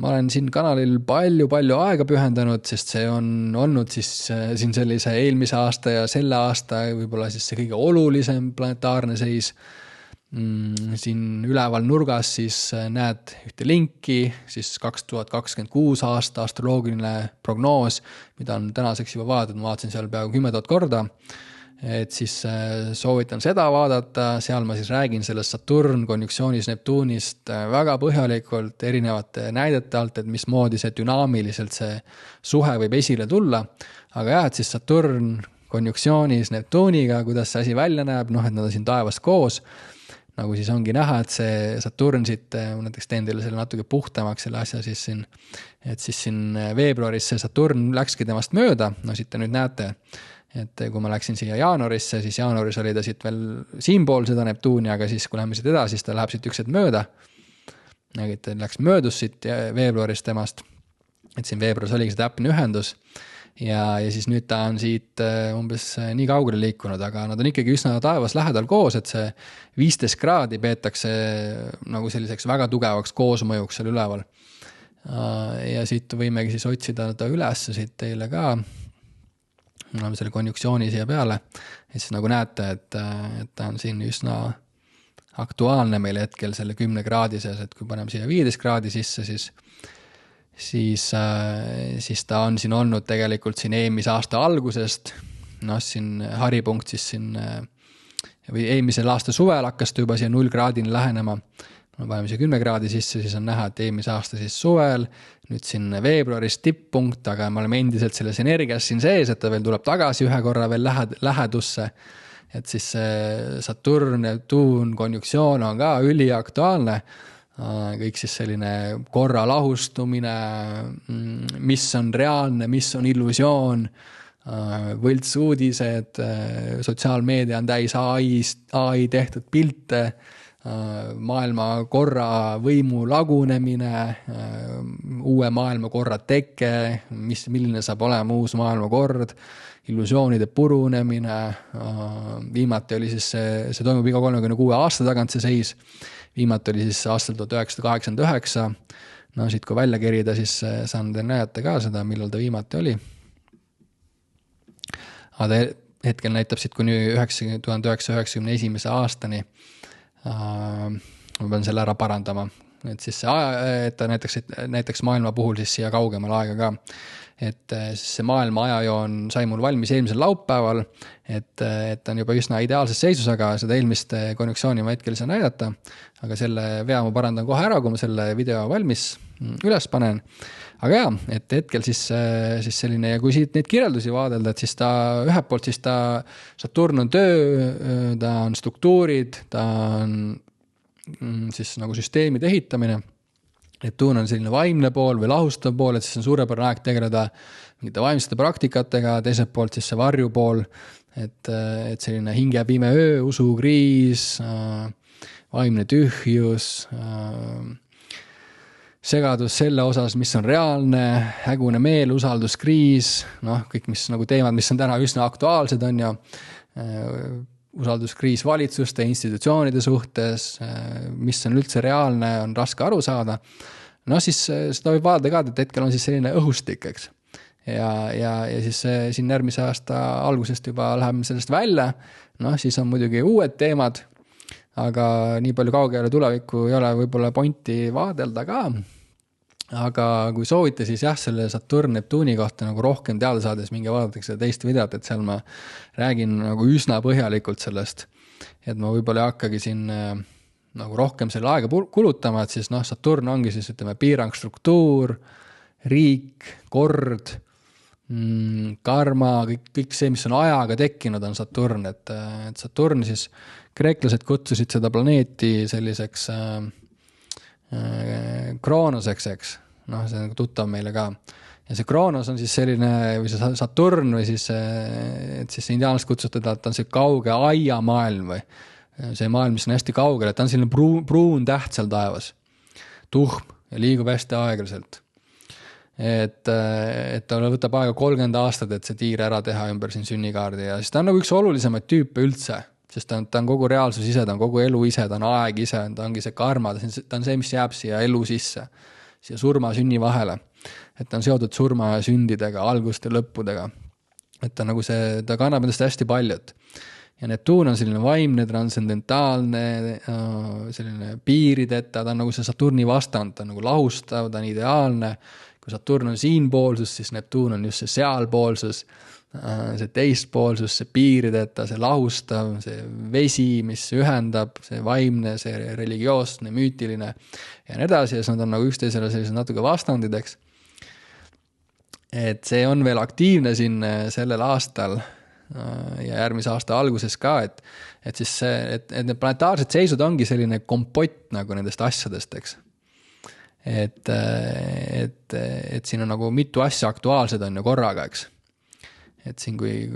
ma olen siin kanalil palju aega pühendanud, sest see on olnud siis siin sellise eelmise aasta ja selle aasta võib-olla siis see kõige olulisem planetaarne seis. Siin üleval nurgas siis näed ühte linki, siis 2026 aasta astroloogiline prognoos, mida on tänaseks juba vaadatud, ma vaatasin seal peaaegu 10 000 korda. Et siis soovitan seda vaadata, seal ma siis räägin sellest Saturn konjunksioonis Neptuunist väga põhjalikult erinevate näidete alt, et mismoodi see dünaamiliselt see suhe võib esile tulla, aga jah, et siis Saturn konjunksioonis Neptuuniga, kuidas see asi välja näeb, et nad on siin taevas koos, nagu siis ongi näha, et see Saturn siit, ma näiteks teen teile selle natuke puhtamaks selle asja siis siin, et siis siin veebruaris see Saturn läkski temast mööda, siit te nüüd näete, et kui ma läksin siia jaanuarisse, siis jaanuaris oli ta siit veel siinpool seda Neptuuni, aga siis kui läheme siit edasi, siis ta läheb siit üksed mööda. Nägite, läks möödus siit veebruaris temast, et siin veebruaris oligi see täpne ühendus ja siis nüüd ta on siit umbes nii kaugele liikunud, aga nad on ikkagi üsna taevas lähedal koos, et see 15 kraadi peetakse nagu selliseks väga tugevaks koosmõjuks seal üleval. Ja siit võimegi siis otsida ta üles siit teile ka. Me oleme selle konjunktsiooni siia peale, et siis nagu näete, et ta on siin üsna aktuaalne meil hetkel selle 10 kraadi sees, et kui paneme siia 15 kraadi sisse, siis ta on siin olnud tegelikult siin eelmise aasta algusest, siin haripunkt siis siin, või eelmisel aasta suvel hakkas ta juba siia 0 kraadini lähenema, me paneme siia 10 kraadi sisse, siis on näha, et eelmise aasta siis suvel, nüüd siin veebruaris tipppunkt, aga me oleme endiselt selles energias siin sees, et ta veel tuleb tagasi ühe korra veel lähedusse, et siis Saturn, Neptuun, konjunktsioon on ka üliaktuaalne, kõik siis selline korra lahustumine, mis on reaalne, mis on illusioon, võltsuudised, sotsiaalmeedia on täis AI tehtud pilte, maailma korra võimu lagunemine, uue maailma korra teke, milline saab olema uus maailma kord, illusioonide purunemine, viimati oli siis see toimub iga 36 aasta tagant see seis, viimati oli siis aastal 1989, siit kui välja kerida, siis saan te näete ka seda, millal ta viimati oli. Aga ta hetkel näitab siit kuni 1991 aastani, ma pean selle ära parandama, et siis see et ta näiteks maailma puhul siis siia kaugemale aega ka. Et siis see maailma ajajoon sai mul valmis eelmisel laupäeval, et ta on juba üsna ideaalses seisus, aga seda eelmist konjuktsiooni ma hetkel ei saa näidata, aga selle vea ma parandan kohe ära, kui ma selle video valmis üles panen. Aga jaa, et hetkel siis selline, ja kui siit neid kirjeldusi vaadelda, et siis ta ühelt poolt siis ta Saturn on töö, ta on struktuurid, ta on siis nagu süsteemide ehitamine. Neptuun on selline vaimne pool või lahustav pool, et siis on suurepärane aeg tegeleda mingite vaimsete praktikatega, teiselt poolt siis see varju pool, et selline hinge pime öö, usukriis, vaimne tühjus, segadus selle osas, mis on reaalne, hägune meel, usalduskriis, kõik mis nagu teemad, mis on täna üsna aktuaalsed on ja usalduskriis valitsuste, institutsioonide suhtes, mis on üldse reaalne, on raske aru saada. Siis seda võib vaadata ka, et hetkel on siis selline õhustik, eks. Ja siis siin järgmise aasta algusest juba läheme sellest välja. Siis on muidugi uued teemad, aga nii palju kaugele tulevikku ei ole võib-olla pointi vaadelda ka. Aga kui soovite, siis jah, selle Saturn Neptuuni kohta nagu rohkem teada saades minge vaadatakse seda teist videot, et seal ma räägin nagu üsna põhjalikult sellest, et ma võib-olla ei hakkagi siin nagu rohkem selle aega kulutama, et siis Saturn ongi siis ütleme piirang, struktuur, riik, kord, karma, kõik see, mis on ajaga tekkinud, on Saturn, et Saturn siis kreeklased kutsusid seda planeeti selliseks kroonoseks, eks. See on tuttav meile ka. Ja see kroonos on siis selline, või see Saturn, või siis, et siis indiaanlased kutsutada, et ta on see kauge aiamaailm või see maailm, mis on hästi kaugel, et ta on selline pruun täht seal taevas. Tuhm ja liigub hästi aeglaselt. Et ta võtab aega 30 aastat, et see tiir ära teha ümber siin sünnikaardi ja siis ta on nagu üks olulisemaid tüüpe üldse. Sest ta on kogu reaalsus ise, ta on kogu elu ise, ta on aeg ise, ta ongi see karma, ta on see, mis jääb siia elu sisse, siia surma sünni vahele. Et ta on seotud surma ja sündidega, alguste lõppudega. Et ta nagu ta kannab endast hästi paljut. Ja Neptuun on selline vaimne, transcendentaalne, selline piirideta, ta on nagu see Saturni vastand, ta on nagu lahustav, ta on ideaalne. Kui Saturn on siinpoolsus, siis Neptuun on just see sealpoolsus, see teistpoolsus, see piirideta, see lahustav, see vesi, mis ühendab, see vaimne, see religioosne, müütiline ja nii edasi, ja siis nad on nagu üksteisele sellised natuke vastandideks. Et see on veel aktiivne siin sellel aastal ja järgmise aasta alguses ka, et siis et need planetaarsed seisud ongi selline kompott nagu nendest asjadest, eks. Et siin on nagu mitu asja aktuaalsed on ju korraga, eks. Et siin kui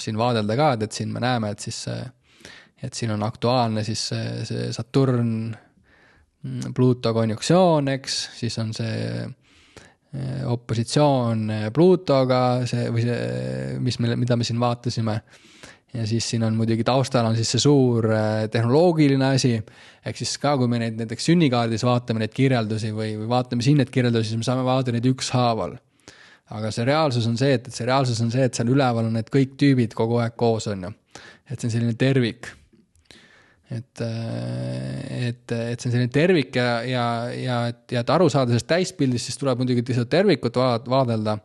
siin vaadelda ka, et siin me näeme, et siin on aktuaalne siis see Saturn Pluto konjunktsioon, eks, siis on see opositsioon Plutoga, mida me siin vaatasime, ja siis siin on muidugi taustal on siis see suur tehnoloogiline asi, ehk siis ka kui me näiteks sünnikaardis vaatame neid kirjeldusi või vaatame siin neid kirjeldusi, siis me saame vaadata neid ükshaaval. Aga see reaalsus on see, et seal üleval on need kõik tüübid kogu aeg koos on ju. Et see on selline tervik. Et see on selline tervik ja et aru saada sellest täispildist, siis tuleb muidugi seda tervikut vaadelda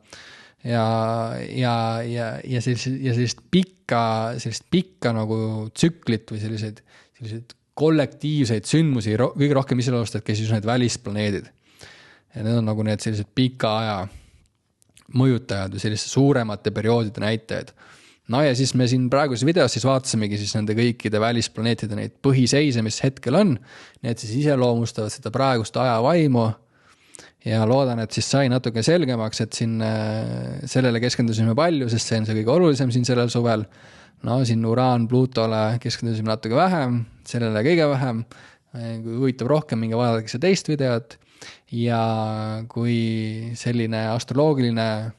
ja sellist pikka nagu tsüklit või selliseid kollektiivseid sündmusi kõige rohkem iseloomustavad, kes just need välisplaneedid. Ja need on nagu need sellised pika aja mõjutajad või selliste suuremate perioodide näitajad. Ja siis me siin praeguses videos siis vaatasimegi siis nende kõikide välisplaneetide neid põhiseise, mis hetkel on. Need siis iseloomustavad seda praegust ajavaimu ja loodan, et siis sai natuke selgemaks, et siin sellele keskendusime palju, sest see on see kõige olulisem siin sellel suvel. Siin Uraan, Plutole keskendusime natuke vähem, sellele kõige vähem. Kui huvitab rohkem, minge vaadake see teist videot. Ja kui selline astroloogiline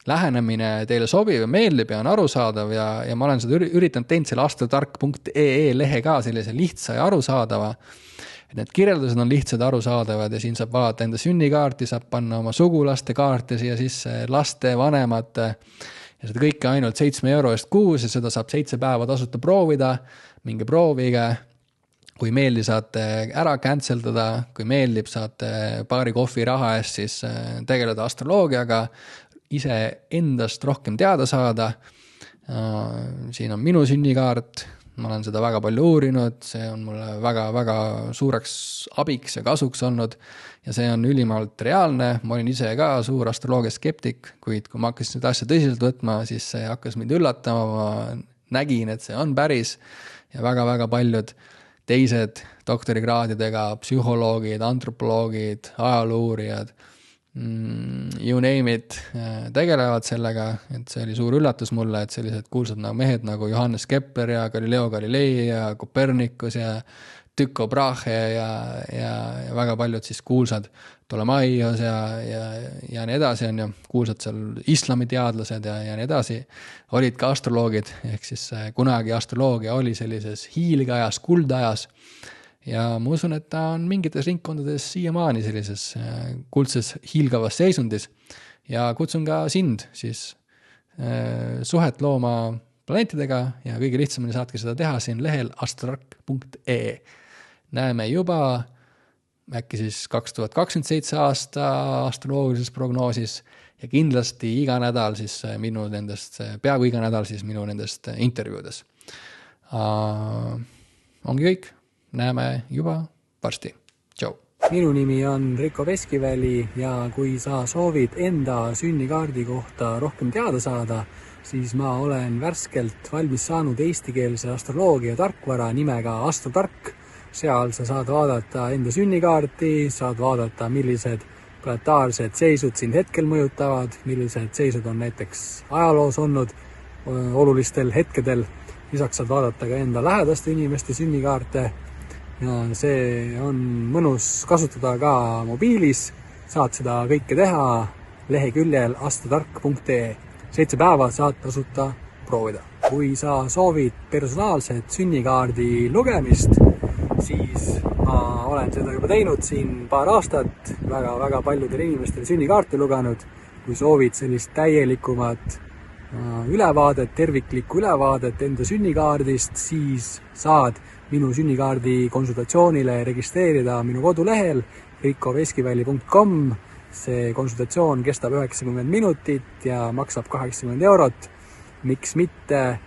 lähenemine teile sobib ja meeldib ja on arusaadav ja ma olen seda üritanud teinud selle astrotark.ee lehe ka sellise lihtsa ja arusaadava, et need kirjeldused on lihtsad arusaadavad ja siin saab vaadata enda sünnikaarti, saab panna oma sugulaste kaarte siia sisse, laste, vanemate ja seda kõike ainult 7 euro eest kuus ja seda saab 7 päeva tasuta proovida, minge proovige kui meeldi, saate ära canceldada, kui meeldib, saate paari kohvi raha eest siis tegeleda astroloogiaga, ise endast rohkem teada saada. Siin on minu sünnikaart, ma olen seda väga palju uurinud, see on mulle väga-väga suureks abiks ja kasuks olnud ja see on ülimalt reaalne. Ma olin ise ka suur astroloogia skeptik, kuid kui ma hakkasin seda asja tõsiselt võtma, siis see hakkas mind üllatama, ma nägin, et see on päris ja väga-väga paljud teised doktorikraadidega, psühholoogid, antropoloogid, ajaloouurijad, you name it, tegelevad sellega, et see oli suur üllatus mulle, et sellised kuulsad mehed nagu Johannes Kepler ja Galileo Galilei ja Copernicus ja Tycho Brahe ja väga paljud siis kuulsad Ptolemaios ja nii edasi on ju, kuulsad seal islamiteadlased ja nii edasi, olid ka astroloogid, ehk siis kunagi astroloogia oli sellises hiilgeajas, kuldajas ja ma usun, et ta on mingites ringkondades siiamaani sellises kuldses hiilgavas seisundis ja kutsun ka sind siis suhet looma planeetidega ja kõige lihtsamini saatke seda teha siin lehel astrotark.ee. Näeme juba äkki siis 2027 aasta astroloogilises prognoosis ja kindlasti iga nädal siis minu nendest, peaaegu iga nädal siis minu nendest intervjuudes. Ongi kõik, näeme juba varsti. Tšau! Minu nimi on Rico Veskiväli ja kui sa soovid enda sünnikaardi kohta rohkem teada saada, siis ma olen värskelt valmis saanud eestikeelse astroloogia tarkvara nimega Astrotark. Seal sa saad vaadata enda sünnikaarti, saad vaadata, millised planetaarsed seisud sind hetkel mõjutavad, millised seisud on näiteks ajaloos olnud olulistel hetkedel. Lisaks saad vaadata ka enda lähedaste inimeste sünnikaarte ja see on mõnus kasutada ka mobiilis. Saad seda kõike teha leheküljel astrotark.ee. 7 päeva saad tasuta proovida. Kui sa soovid personaalset sünnikaardi lugemist, siis ma olen seda juba teinud siin paar aastat, väga paljudel inimestel sünnikaarte lugenud. Kui soovid sellist täielikumat ülevaadet, terviklikku ülevaadet enda sünnikaardist, siis saad minu sünnikaardi konsultatsioonile registreerida minu kodulehel ricoveskiväli.com. See konsultatsioon kestab 90 minutit ja maksab 80 €. Miks mitte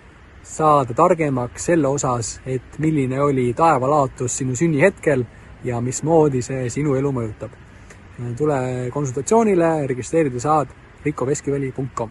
saada targemaks selle osas, et milline oli taevalaatus sinu sünnihetkel ja mismoodi see sinu elu mõjutab. Tule konsultatsioonile, registreerida saad ricoveskiväli.com.